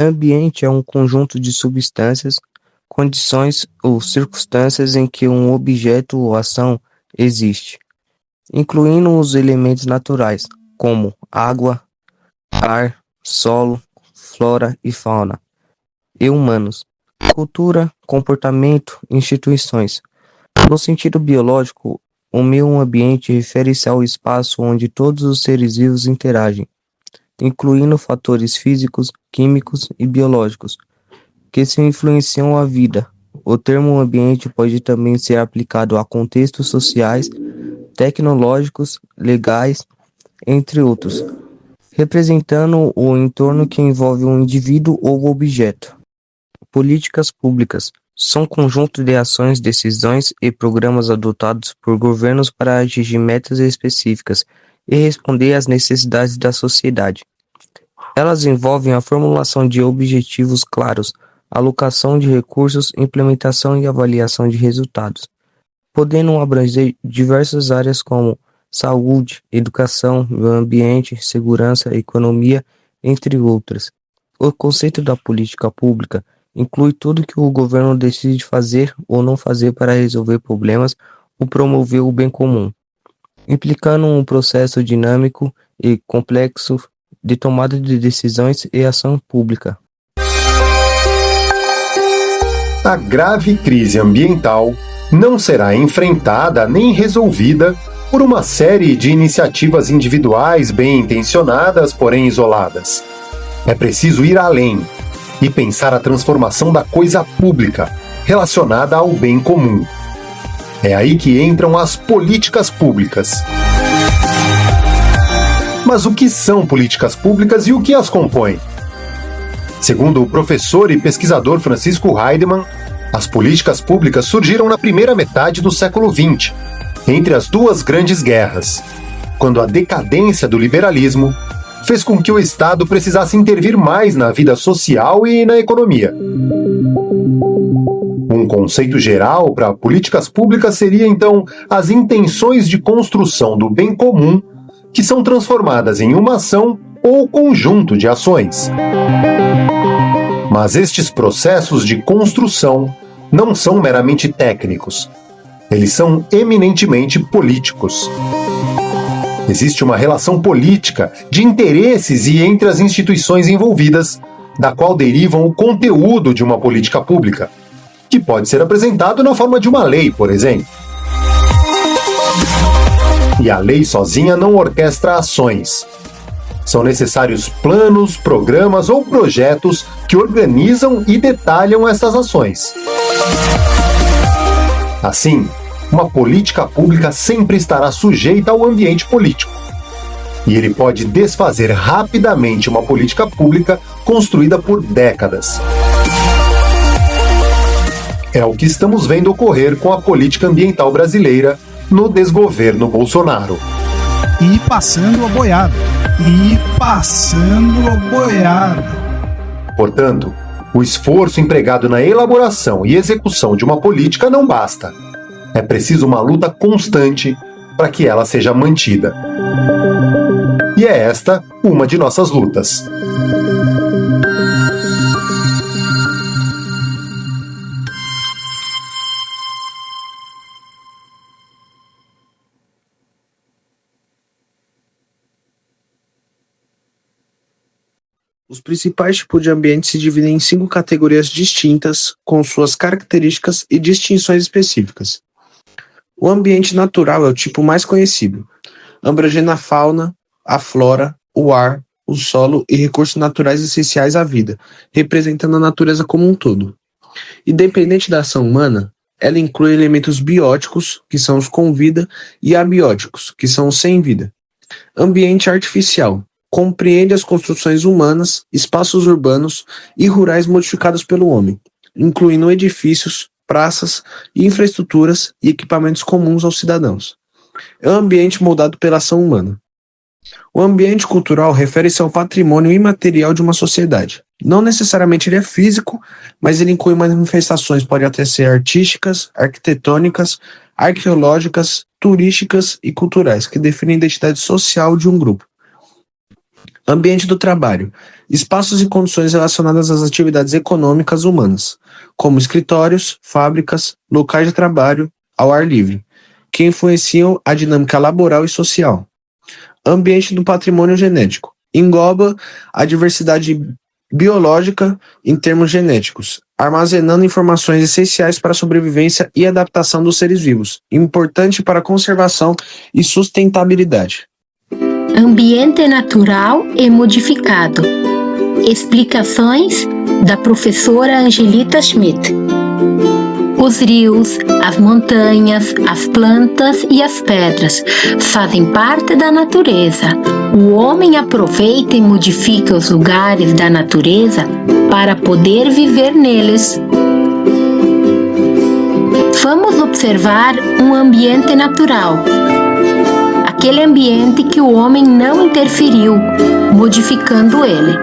Ambiente é um conjunto de substâncias, condições ou circunstâncias em que um objeto ou ação existe, incluindo os elementos naturais, como água, ar, solo, flora e fauna, e humanos, cultura, comportamento, instituições. No sentido biológico, o meio ambiente refere-se ao espaço onde todos os seres vivos interagem, incluindo fatores físicos, químicos e biológicos, que se influenciam a vida. O termo ambiente pode também ser aplicado a contextos sociais, tecnológicos, legais, entre outros, representando o entorno que envolve um indivíduo ou objeto. Políticas públicas são conjunto de ações, decisões e programas adotados por governos para atingir metas específicas e responder às necessidades da sociedade. Elas envolvem a formulação de objetivos claros, alocação de recursos, implementação e avaliação de resultados, podendo abranger diversas áreas como saúde, educação, meio ambiente, segurança, economia, entre outras. O conceito da política pública inclui tudo que o governo decide fazer ou não fazer para resolver problemas ou promover o bem comum, implicando um processo dinâmico e complexo de tomada de decisões e ação pública. A grave crise ambiental não será enfrentada nem resolvida por uma série de iniciativas individuais bem intencionadas, porém isoladas. É preciso ir além e pensar a transformação da coisa pública, relacionada ao bem comum. É aí que entram as políticas públicas. Mas o que são políticas públicas e o que as compõe? Segundo o professor e pesquisador Francisco Heidemann, as políticas públicas surgiram na primeira metade do século XX, entre as duas grandes guerras, quando a decadência do liberalismo fez com que o Estado precisasse intervir mais na vida social e na economia. Um conceito geral para políticas públicas seria, então, as intenções de construção do bem comum que são transformadas em uma ação ou conjunto de ações. Mas estes processos de construção não são meramente técnicos. Eles são eminentemente políticos. Existe uma relação política de interesses e entre as instituições envolvidas, da qual derivam o conteúdo de uma política pública, que pode ser apresentado na forma de uma lei, por exemplo. E a lei sozinha não orquestra ações. São necessários planos, programas ou projetos que organizam e detalham essas ações. Assim, uma política pública sempre estará sujeita ao ambiente político. E ele pode desfazer rapidamente uma política pública construída por décadas. É o que estamos vendo ocorrer com a política ambiental brasileira no desgoverno Bolsonaro. E passando a boiada. Portanto, o esforço empregado na elaboração e execução de uma política não basta. É preciso uma luta constante para que ela seja mantida. E é esta uma de nossas lutas. Os principais tipos de ambiente se dividem em 5 categorias distintas, com suas características e distinções específicas. O ambiente natural é o tipo mais conhecido, abrangendo a fauna, a flora, o ar, o solo e recursos naturais essenciais à vida, representando a natureza como um todo. Independente da ação humana, ela inclui elementos bióticos, que são os com vida, e abióticos, que são os sem vida. Ambiente artificial compreende as construções humanas, espaços urbanos e rurais modificados pelo homem, incluindo edifícios, praças, infraestruturas e equipamentos comuns aos cidadãos. É um ambiente moldado pela ação humana. O ambiente cultural refere-se ao patrimônio imaterial de uma sociedade. Não necessariamente ele é físico, mas ele inclui manifestações, podem até ser artísticas, arquitetônicas, arqueológicas, turísticas e culturais, que definem a identidade social de um grupo. Ambiente do trabalho espaços e condições relacionadas às atividades econômicas humanas, como escritórios, fábricas, locais de trabalho ao ar livre, que influenciam a dinâmica laboral e social. Ambiente do patrimônio genético engloba a diversidade biológica em termos genéticos, armazenando informações essenciais para a sobrevivência e adaptação dos seres vivos, importante para a conservação e sustentabilidade. Ambiente natural e modificado. Explicações da professora Angelita Schmidt. Os rios, as montanhas, as plantas e as pedras fazem parte da natureza. O homem aproveita e modifica os lugares da natureza para poder viver neles. Vamos observar um ambiente natural. Aquele ambiente que o homem não interferiu, modificando ele.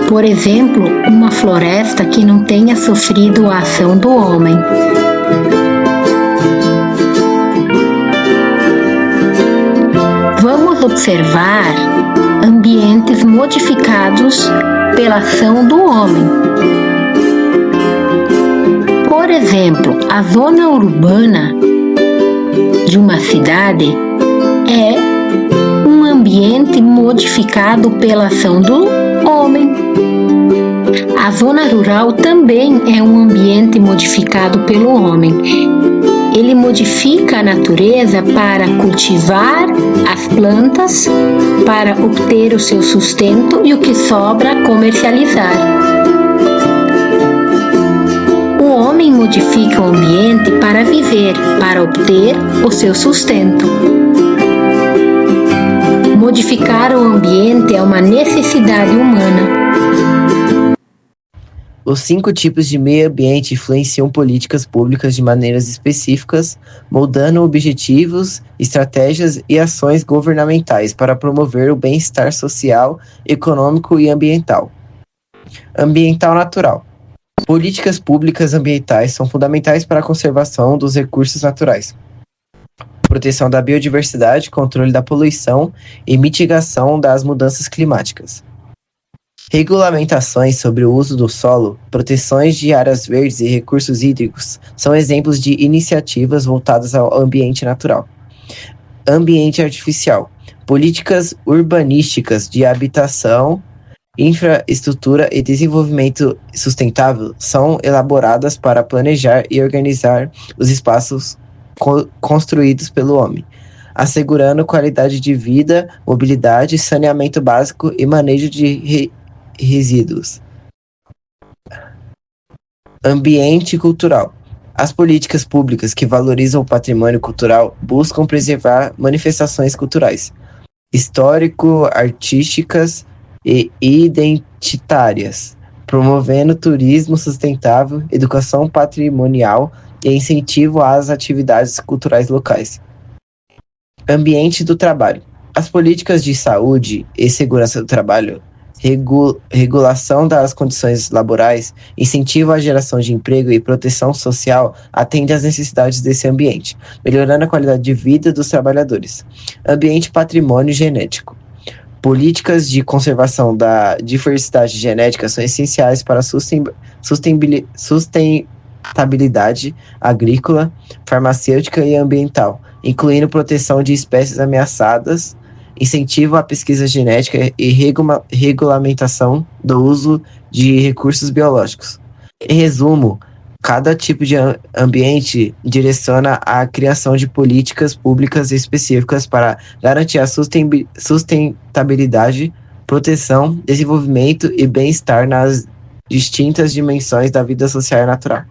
Por exemplo, uma floresta que não tenha sofrido a ação do homem. Vamos observar ambientes modificados pela ação do homem. Por exemplo, a zona urbana de uma cidade é um ambiente modificado pela ação do homem. A zona rural também é um ambiente modificado pelo homem. Ele modifica a natureza para cultivar as plantas, para obter o seu sustento e o que sobra comercializar. O homem modifica o ambiente para viver, para obter o seu sustento. Modificar o ambiente é uma necessidade humana. Os 5 tipos de meio ambiente influenciam políticas públicas de maneiras específicas, moldando objetivos, estratégias e ações governamentais para promover o bem-estar social, econômico e ambiental. Ambiental natural. Políticas públicas ambientais são fundamentais para a conservação dos recursos naturais, proteção da biodiversidade, controle da poluição e mitigação das mudanças climáticas. Regulamentações sobre o uso do solo, proteções de áreas verdes e recursos hídricos são exemplos de iniciativas voltadas ao ambiente natural. Ambiente artificial. Políticas urbanísticas de habitação, infraestrutura e desenvolvimento sustentável são elaboradas para planejar e organizar os espaços construídos pelo homem, assegurando qualidade de vida, mobilidade, saneamento básico e manejo de resíduos. Ambiente cultural. As políticas públicas que valorizam o patrimônio cultural buscam preservar manifestações culturais, histórico-artísticas e identitárias, promovendo turismo sustentável, educação patrimonial e incentivo às atividades culturais locais. Ambiente do trabalho. As políticas de saúde e segurança do trabalho, regulação das condições laborais, incentivo à geração de emprego e proteção social atendem às necessidades desse ambiente, melhorando a qualidade de vida dos trabalhadores. Ambiente patrimônio genético. Políticas de conservação da diversidade genética são essenciais para a sustentabilidade agrícola, farmacêutica e ambiental, incluindo proteção de espécies ameaçadas, incentivo à pesquisa genética e regulamentação do uso de recursos biológicos. Em resumo, cada tipo de ambiente direciona a criação de políticas públicas específicas para garantir a sustentabilidade, proteção, desenvolvimento e bem-estar nas distintas dimensões da vida social e natural.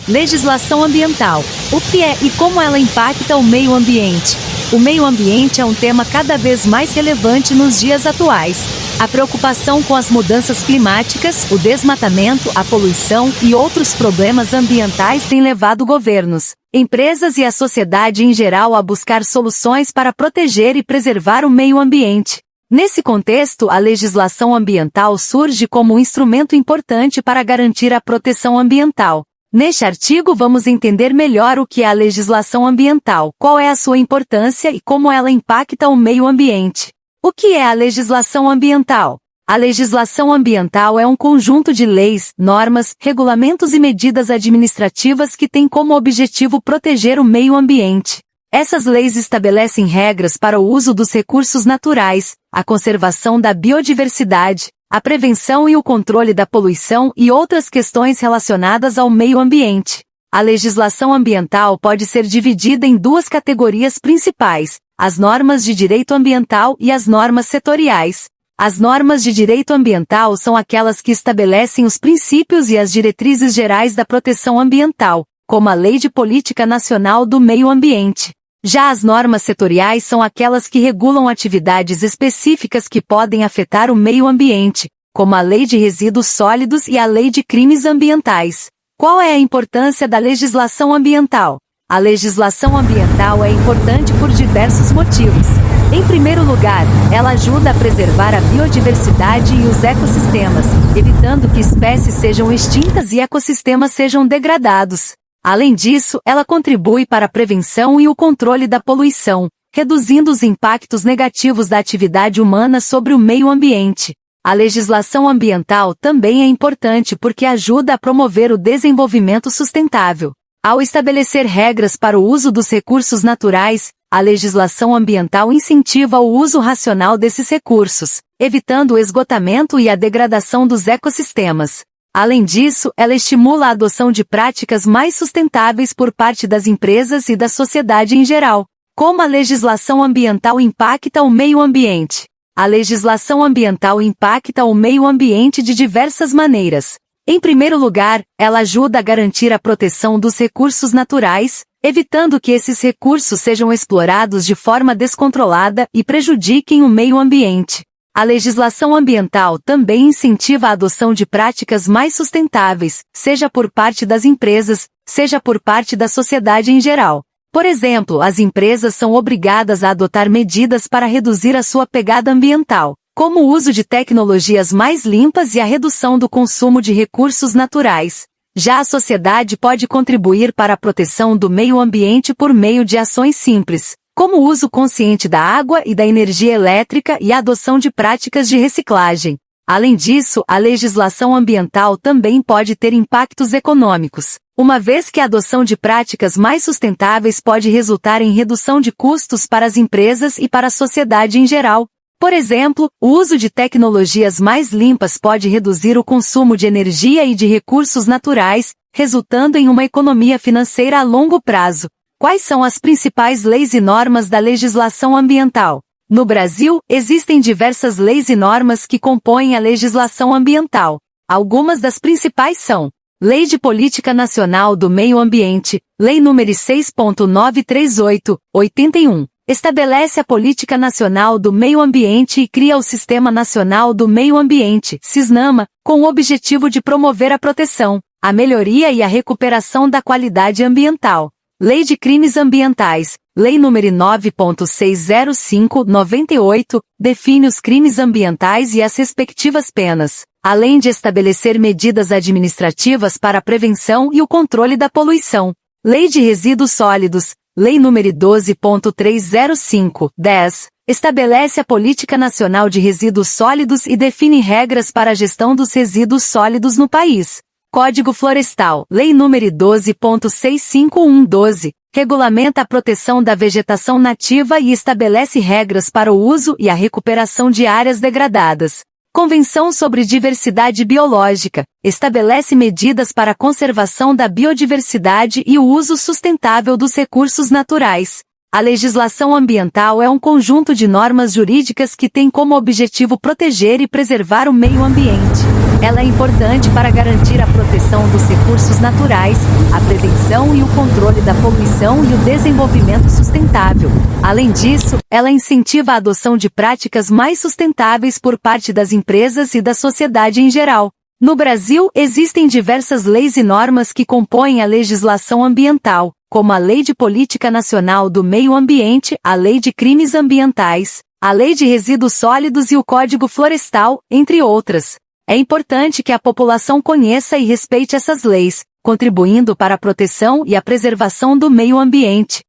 Legislação ambiental. O que é e como ela impacta o meio ambiente? O meio ambiente é um tema cada vez mais relevante nos dias atuais. A preocupação com as mudanças climáticas, o desmatamento, a poluição e outros problemas ambientais têm levado governos, empresas e a sociedade em geral a buscar soluções para proteger e preservar o meio ambiente. Nesse contexto, a legislação ambiental surge como um instrumento importante para garantir a proteção ambiental. Neste artigo vamos entender melhor o que é a legislação ambiental, qual é a sua importância e como ela impacta o meio ambiente. O que é a legislação ambiental? A legislação ambiental é um conjunto de leis, normas, regulamentos e medidas administrativas que têm como objetivo proteger o meio ambiente. Essas leis estabelecem regras para o uso dos recursos naturais, a conservação da biodiversidade, a prevenção e o controle da poluição e outras questões relacionadas ao meio ambiente. A legislação ambiental pode ser dividida em duas categorias principais: as normas de direito ambiental e as normas setoriais. As normas de direito ambiental são aquelas que estabelecem os princípios e as diretrizes gerais da proteção ambiental, como a Lei de Política Nacional do Meio Ambiente. Já as normas setoriais são aquelas que regulam atividades específicas que podem afetar o meio ambiente, como a Lei de Resíduos Sólidos e a Lei de Crimes Ambientais. Qual é a importância da legislação ambiental? A legislação ambiental é importante por diversos motivos. Em primeiro lugar, ela ajuda a preservar a biodiversidade e os ecossistemas, evitando que espécies sejam extintas e ecossistemas sejam degradados. Além disso, ela contribui para a prevenção e o controle da poluição, reduzindo os impactos negativos da atividade humana sobre o meio ambiente. A legislação ambiental também é importante porque ajuda a promover o desenvolvimento sustentável. Ao estabelecer regras para o uso dos recursos naturais, a legislação ambiental incentiva o uso racional desses recursos, evitando o esgotamento e a degradação dos ecossistemas. Além disso, ela estimula a adoção de práticas mais sustentáveis por parte das empresas e da sociedade em geral. Como a legislação ambiental impacta o meio ambiente? A legislação ambiental impacta o meio ambiente de diversas maneiras. Em primeiro lugar, ela ajuda a garantir a proteção dos recursos naturais, evitando que esses recursos sejam explorados de forma descontrolada e prejudiquem o meio ambiente. A legislação ambiental também incentiva a adoção de práticas mais sustentáveis, seja por parte das empresas, seja por parte da sociedade em geral. Por exemplo, as empresas são obrigadas a adotar medidas para reduzir a sua pegada ambiental, como o uso de tecnologias mais limpas e a redução do consumo de recursos naturais. Já a sociedade pode contribuir para a proteção do meio ambiente por meio de ações simples, como o uso consciente da água e da energia elétrica e a adoção de práticas de reciclagem. Além disso, a legislação ambiental também pode ter impactos econômicos, uma vez que a adoção de práticas mais sustentáveis pode resultar em redução de custos para as empresas e para a sociedade em geral. Por exemplo, o uso de tecnologias mais limpas pode reduzir o consumo de energia e de recursos naturais, resultando em uma economia financeira a longo prazo. Quais são as principais leis e normas da legislação ambiental? No Brasil, existem diversas leis e normas que compõem a legislação ambiental. Algumas das principais são: Lei de Política Nacional do Meio Ambiente, Lei nº 6.938, 81. Estabelece a Política Nacional do Meio Ambiente e cria o Sistema Nacional do Meio Ambiente, SISNAMA, com o objetivo de promover a proteção, a melhoria e a recuperação da qualidade ambiental. Lei de Crimes Ambientais, Lei nº 9.605, 98, define os crimes ambientais e as respectivas penas, além de estabelecer medidas administrativas para a prevenção e o controle da poluição. Lei de Resíduos Sólidos, Lei nº 12.305, 10, estabelece a Política Nacional de Resíduos Sólidos e define regras para a gestão dos resíduos sólidos no país. Código Florestal, Lei nº 12.65112, regulamenta a proteção da vegetação nativa e estabelece regras para o uso e a recuperação de áreas degradadas. Convenção sobre Diversidade Biológica, estabelece medidas para a conservação da biodiversidade e o uso sustentável dos recursos naturais. A legislação ambiental é um conjunto de normas jurídicas que tem como objetivo proteger e preservar o meio ambiente. ela é importante para garantir a proteção dos recursos naturais, a prevenção e o controle da poluição e o desenvolvimento sustentável. Além disso, ela incentiva a adoção de práticas mais sustentáveis por parte das empresas e da sociedade em geral. No Brasil, existem diversas leis e normas que compõem a legislação ambiental, como a Lei de Política Nacional do Meio Ambiente, a Lei de Crimes Ambientais, a Lei de Resíduos Sólidos e o Código Florestal, entre outras. É importante que a população conheça e respeite essas leis, contribuindo para a proteção e a preservação do meio ambiente.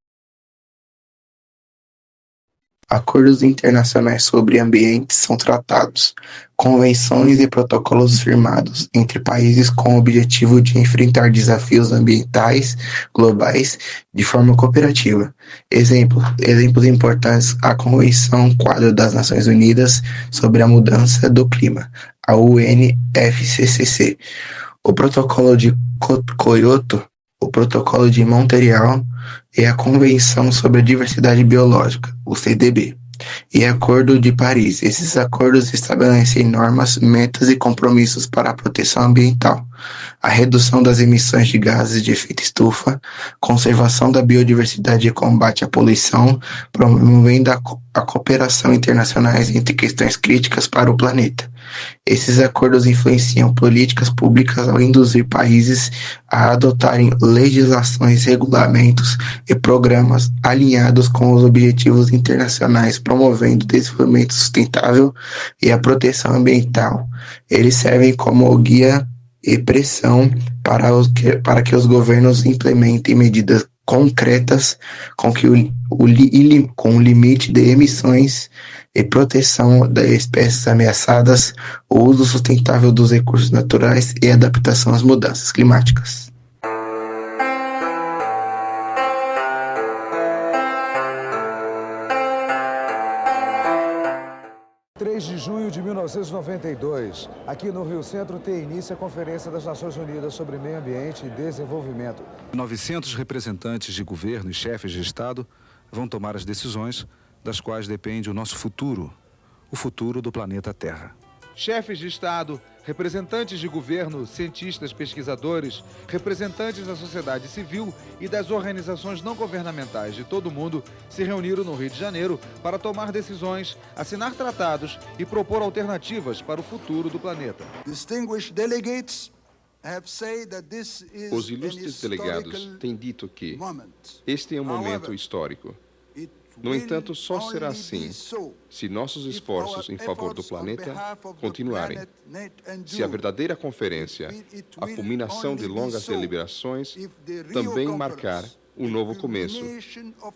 Acordos internacionais sobre ambiente são tratados, convenções e protocolos firmados entre países com o objetivo de enfrentar desafios ambientais globais de forma cooperativa. Exemplos importantes: a Convenção Quadro das Nações Unidas sobre a Mudança do Clima, a UNFCCC, o Protocolo de Kyoto, o Protocolo de Montreal e a Convenção sobre a Diversidade Biológica, o CDB, e Acordo de Paris. Esses acordos estabelecem normas, metas e compromissos para a proteção ambiental, a redução das emissões de gases de efeito estufa, conservação da biodiversidade e combate à poluição, promovendo a cooperação internacional entre questões críticas para o planeta. Esses acordos influenciam políticas públicas ao induzir países a adotarem legislações, regulamentos e programas alinhados com os objetivos internacionais, promovendo o desenvolvimento sustentável e a proteção ambiental. Eles servem como guia e pressão para que os governos implementem medidas concretas com o limite de emissões e proteção das espécies ameaçadas, o uso sustentável dos recursos naturais e adaptação às mudanças climáticas. De junho de 1992, aqui no Rio Centro, tem início a Conferência das Nações Unidas sobre Meio Ambiente e Desenvolvimento. 900 representantes de governo e chefes de Estado vão tomar as decisões das quais depende o nosso futuro, o futuro do planeta Terra. Chefes de Estado, representantes de governo, cientistas, pesquisadores, representantes da sociedade civil e das organizações não governamentais de todo o mundo se reuniram no Rio de Janeiro para tomar decisões, assinar tratados e propor alternativas para o futuro do planeta. Os ilustres delegados têm dito que este é um momento histórico. No entanto, só será assim se nossos esforços em favor do planeta continuarem. Se a verdadeira conferência, a culminação de longas deliberações, também marcar um novo começo.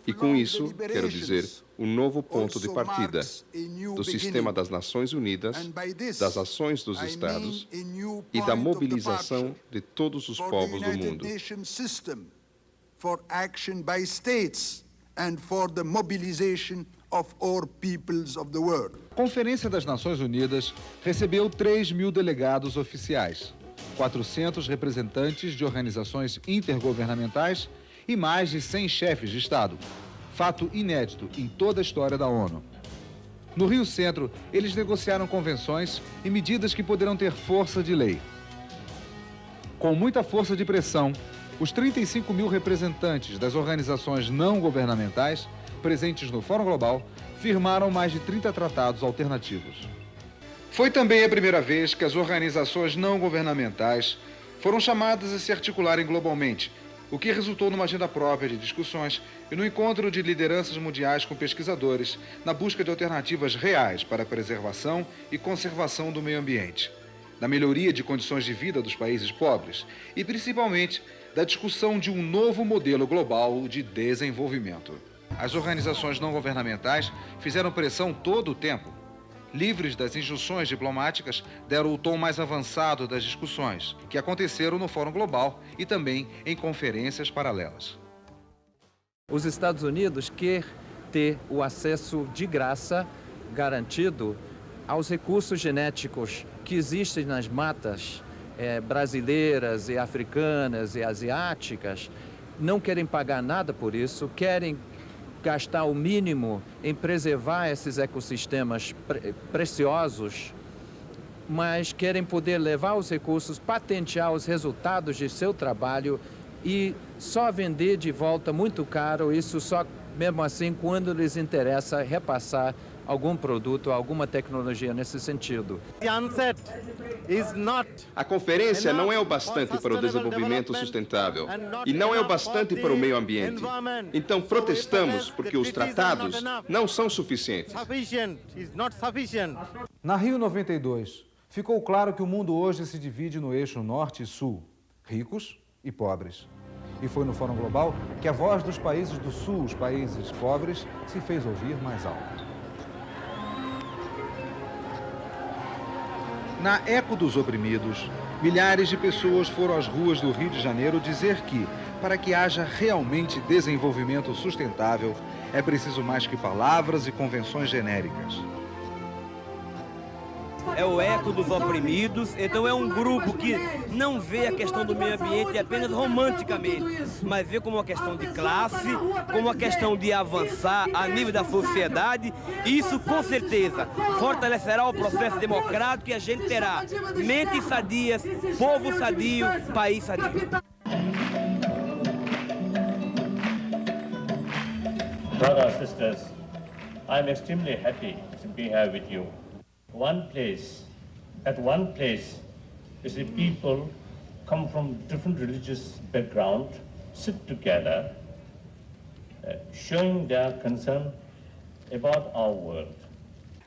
E com isso, quero dizer, um novo ponto de partida do sistema das Nações Unidas, das ações dos Estados e da mobilização de todos os povos do mundo. And for the mobilization of all peoples of the world. A Conferência das Nações Unidas recebeu 3.000 delegados oficiais, 400 representantes de organizações intergovernamentais e mais de 100 chefes de Estado. Fato inédito em toda a história da ONU. No Rio Centro, eles negociaram convenções e medidas que poderão ter força de lei. Com muita força de pressão, os 35.000 representantes das organizações não governamentais presentes no Fórum Global firmaram mais de 30 tratados alternativos. Foi também a primeira vez que as organizações não governamentais foram chamadas a se articularem globalmente, o que resultou numa agenda própria de discussões e no encontro de lideranças mundiais com pesquisadores na busca de alternativas reais para a preservação e conservação do meio ambiente, da melhoria de condições de vida dos países pobres e, principalmente, da discussão de um novo modelo global de desenvolvimento. As organizações não governamentais fizeram pressão todo o tempo. Livres das injunções diplomáticas, deram o tom mais avançado das discussões, que aconteceram no Fórum Global e também em conferências paralelas. Os Estados Unidos querem ter o acesso de graça garantido aos recursos genéticos que existem nas matas brasileiras e africanas e asiáticas, não querem pagar nada por isso, querem gastar o mínimo em preservar esses ecossistemas preciosos mas querem poder levar os recursos, patentear os resultados de seu trabalho e só vender de volta muito caro, isso só mesmo assim quando lhes interessa repassar algum produto, alguma tecnologia nesse sentido. A conferência não é o bastante para o desenvolvimento sustentável e não é o bastante para o meio ambiente. Então protestamos porque os tratados não são suficientes. Na Rio 92, ficou claro que o mundo hoje se divide no eixo norte e sul, ricos e pobres. E foi no Fórum Global que a voz dos países do sul, os países pobres, se fez ouvir mais alto. Na Eco dos Oprimidos, milhares de pessoas foram às ruas do Rio de Janeiro dizer que, para que haja realmente desenvolvimento sustentável, é preciso mais que palavras e convenções genéricas. É o Eco dos Oprimidos, então é um grupo que não vê a questão do meio ambiente apenas romanticamente, mas vê como uma questão de classe, como uma questão de avançar a nível da sociedade. Isso, com certeza, fortalecerá o processo democrático e a gente terá mentes sadias, povo sadio, país sadio. Brothers, sisters, I'm extremely happy to be here with you. At one place, you see people come from different religious background, sit together, showing their concern about our world.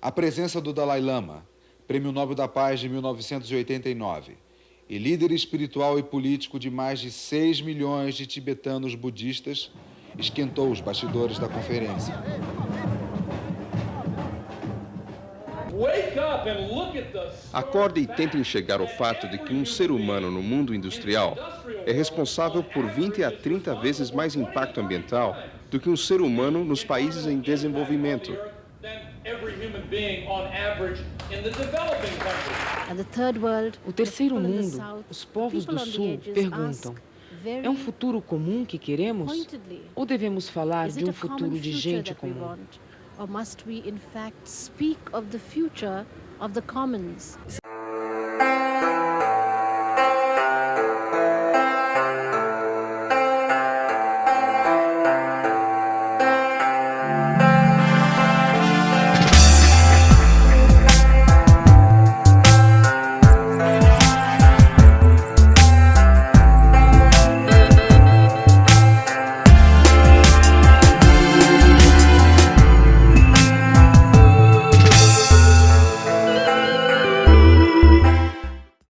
A presença do Dalai Lama, Prêmio Nobel da Paz de 1989, e líder espiritual e político de mais de 6 milhões de tibetanos budistas, esquentou os bastidores da conferência. Acorde e tente enxergar o fato de que um ser humano no mundo industrial é responsável por 20 a 30 vezes mais impacto ambiental do que um ser humano nos países em desenvolvimento. O terceiro mundo, os povos do sul perguntam: é um futuro comum que queremos? Ou devemos falar de um futuro de gente comum? Or must we in fact speak of the future of the commons?